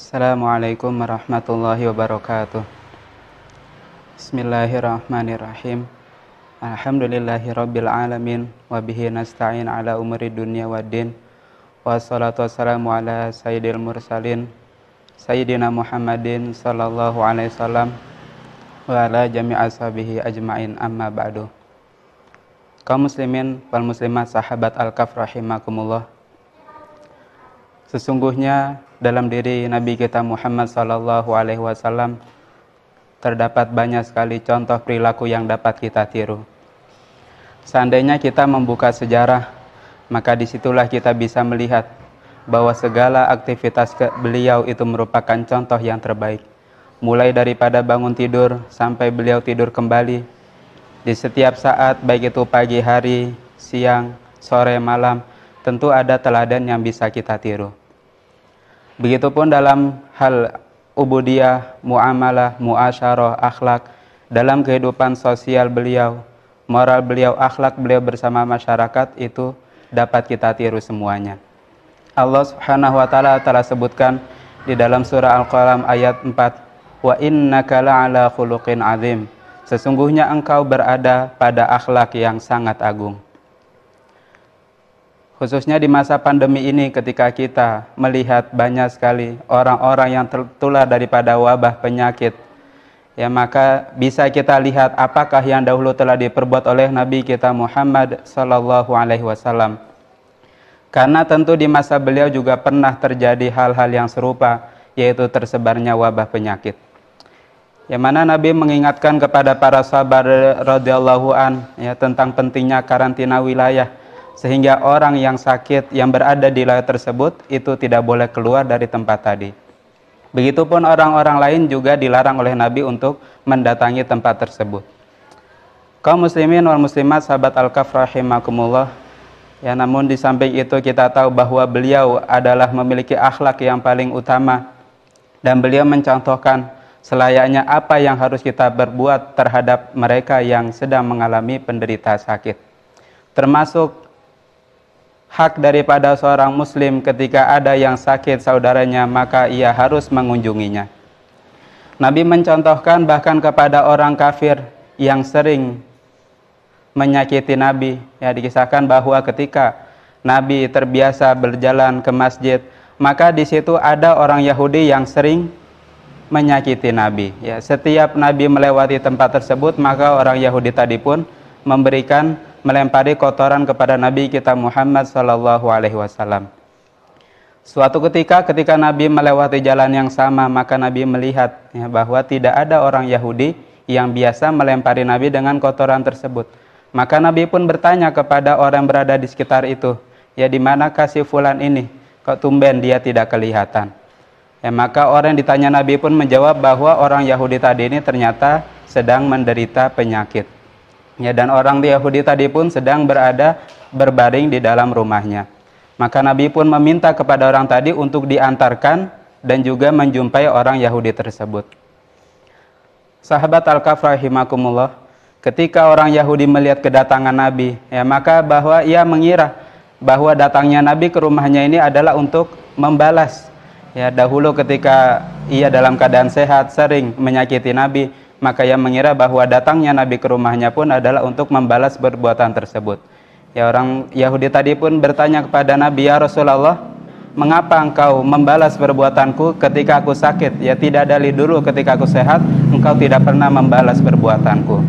Assalamualaikum warahmatullahi wabarakatuh. Bismillahirrahmanirrahim. Alhamdulillahi rabbil alamin. Wabihi nasta'in ala umuri dunya waddin. Wassalatu wassalamu ala sayyidil mursalin Sayyidina Muhammadin sallallahu alaihi wasallam wa ala jami'i ashabihi ajma'in, amma ba'du. Kaum muslimin wal muslimat sahabat Al-Kaf rahimakumullah. Sesungguhnya dalam diri Nabi kita Muhammad sallallahu alaihi wasallam terdapat banyak sekali contoh perilaku yang dapat kita tiru. Seandainya kita membuka sejarah, maka disitulah kita bisa melihat bahwa segala aktivitas beliau itu merupakan contoh yang terbaik. Mulai daripada bangun tidur sampai beliau tidur kembali, di setiap saat, baik itu pagi hari, siang, sore, malam, tentu ada teladan yang bisa kita tiru. Begitupun dalam hal ubudiyah, muamalah, muasyarah, akhlak, dalam kehidupan sosial beliau, moral beliau, akhlak beliau bersama masyarakat itu dapat kita tiru semuanya. Allah Subhanahu wa taala telah sebutkan di dalam surah Al-Qalam ayat 4, wa innaka la'ala khuluqin azim. Sesungguhnya engkau berada pada akhlak yang sangat agung. Khususnya di masa pandemi ini, ketika kita melihat banyak sekali orang-orang yang tertular daripada wabah penyakit, ya maka bisa kita lihat apakah yang dahulu telah diperbuat oleh Nabi kita Muhammad sallallahu alaihi wasallam. Karena tentu di masa beliau juga pernah terjadi hal-hal yang serupa, yaitu tersebarnya wabah penyakit. Yang mana Nabi mengingatkan kepada para sahabat radhiyallahu an ya tentang pentingnya karantina wilayah, sehingga orang yang sakit yang berada di wilayah tersebut itu tidak boleh keluar dari tempat tadi. Begitupun orang-orang lain juga dilarang oleh Nabi untuk mendatangi tempat tersebut. Kaum muslimin wal muslimat sahabat Al-Kaf rahimakumullah, ya namun di samping itu kita tahu bahwa beliau adalah memiliki akhlak yang paling utama, dan beliau mencontohkan selayaknya apa yang harus kita berbuat terhadap mereka yang sedang mengalami penderita sakit. Termasuk hak daripada seorang muslim ketika ada yang sakit saudaranya, maka ia harus mengunjunginya. Nabi mencontohkan bahkan kepada orang kafir yang sering menyakiti Nabi. Ya, dikisahkan bahwa ketika Nabi terbiasa berjalan ke masjid, maka di situ ada orang Yahudi yang sering menyakiti Nabi. Ya, setiap Nabi melewati tempat tersebut, maka orang Yahudi tadi pun melempari kotoran kepada Nabi kita Muhammad sallallahu alaihi wasallam. Suatu ketika Nabi melewati jalan yang sama, maka Nabi melihat ya, bahwa tidak ada orang Yahudi yang biasa melempari Nabi dengan kotoran tersebut. Maka Nabi pun bertanya kepada orang yang berada di sekitar itu, ya di manakah si fulan ini? Kok tumben dia tidak kelihatan? Ya, maka orang yang ditanya Nabi pun menjawab bahwa orang Yahudi tadi ini ternyata sedang menderita penyakit. Ya, dan orang Yahudi tadi pun sedang berbaring di dalam rumahnya. Maka Nabi pun meminta kepada orang tadi untuk diantarkan dan juga menjumpai orang Yahudi tersebut. Sahabat Al-Kaf rahimakumullah, ketika orang Yahudi melihat kedatangan Nabi, ya maka bahwa ia mengira bahwa datangnya Nabi ke rumahnya ini adalah untuk membalas. Ya, dahulu ketika ia dalam keadaan sehat sering menyakiti Nabi, maka ia mengira bahwa datangnya Nabi ke rumahnya pun adalah untuk membalas perbuatan tersebut. Ya, orang Yahudi tadi pun bertanya kepada Nabi, ya Rasulullah, mengapa engkau membalas perbuatanku ketika aku sakit? Ya, tidak dari dulu ketika aku sehat, engkau tidak pernah membalas perbuatanku.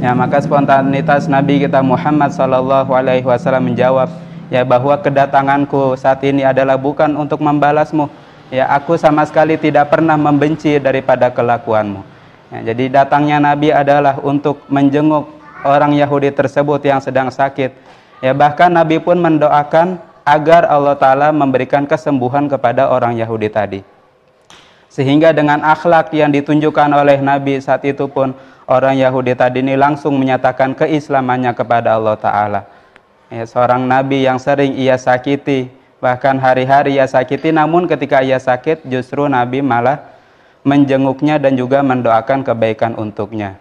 Ya, maka spontanitas Nabi kita Muhammad sallallahu alaihi wasallam menjawab, ya bahwa kedatanganku saat ini adalah bukan untuk membalasmu. Ya, aku sama sekali tidak pernah membenci daripada kelakuanmu. Ya, jadi datangnya Nabi adalah untuk menjenguk orang Yahudi tersebut yang sedang sakit. Ya, bahkan Nabi pun mendoakan agar Allah Ta'ala memberikan kesembuhan kepada orang Yahudi tadi. Sehingga dengan akhlak yang ditunjukkan oleh Nabi saat itu pun, orang Yahudi tadi ini langsung menyatakan keislamannya kepada Allah Ta'ala. Ya, seorang Nabi yang sering ia sakiti, bahkan hari-hari ia sakiti, namun ketika ia sakit justru Nabi malah menjenguknya dan juga mendoakan kebaikan untuknya.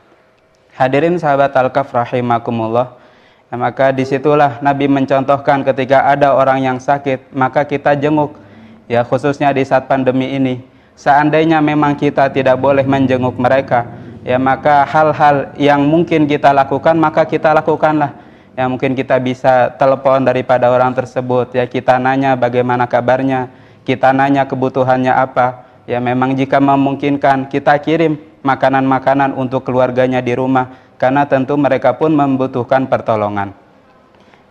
Hadirin sahabat Al-Kaf rahimakumullah, ya, maka disitulah Nabi mencontohkan ketika ada orang yang sakit, maka kita jenguk. ya khususnya di saat pandemi ini. Seandainya memang kita tidak boleh menjenguk mereka, ya maka hal-hal yang mungkin kita lakukan, maka kita lakukanlah. Ya mungkin kita bisa telepon daripada orang tersebut, ya kita nanya bagaimana kabarnya, kita nanya kebutuhannya apa. Ya memang jika memungkinkan kita kirim makanan-makanan untuk keluarganya di rumah, karena tentu mereka pun membutuhkan pertolongan.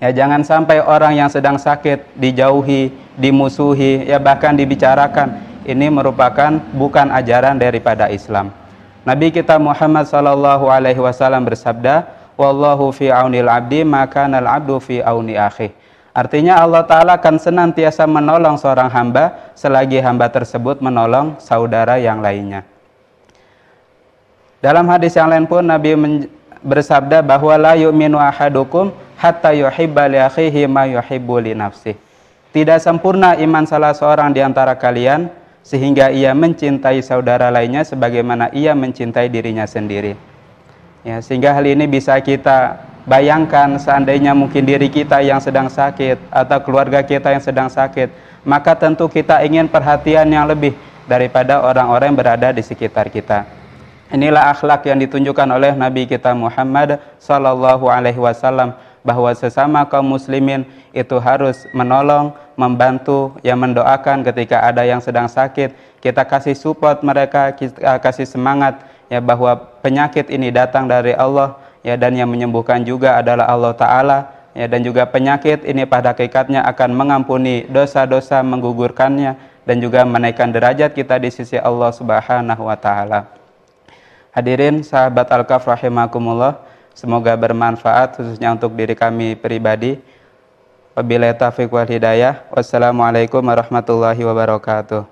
Ya jangan sampai orang yang sedang sakit dijauhi, dimusuhi, ya bahkan dibicarakan. Ini merupakan bukan ajaran daripada Islam. Nabi kita Muhammad SAW bersabda, wallahu fi aunil abdi maka nal abdu fi auni akhi. Artinya Allah Ta'ala akan senantiasa menolong seorang hamba selagi hamba tersebut menolong saudara yang lainnya. Dalam hadis yang lain pun Nabi bersabda bahwa la yu'minu ahadukum hatta yuhibba li akhihi ma yuhibbu li nafsihi. Tidak sempurna iman salah seorang di antara kalian sehingga ia mencintai saudara lainnya sebagaimana ia mencintai dirinya sendiri. Ya, sehingga hal ini bisa kita bayangkan seandainya mungkin diri kita yang sedang sakit atau keluarga kita yang sedang sakit, maka tentu kita ingin perhatian yang lebih daripada orang-orang yang berada di sekitar kita. Inilah akhlak yang ditunjukkan oleh Nabi kita Muhammad SAW, bahwa sesama kaum muslimin itu harus menolong, membantu, yang mendoakan ketika ada yang sedang sakit. Kita kasih support mereka, kita kasih semangat ya bahwa penyakit ini datang dari Allah ya, dan yang menyembuhkan juga adalah Allah Ta'ala ya, dan juga penyakit ini pada hakikatnya akan mengampuni dosa-dosa, menggugurkannya dan juga menaikkan derajat kita di sisi Allah Subhanahu wa Ta'ala. Hadirin sahabat Al-Kaf rahimakumullah, semoga bermanfaat khususnya untuk diri kami pribadi. Wabillahi taufiq wal hidayah. Wassalamualaikum warahmatullahi wabarakatuh.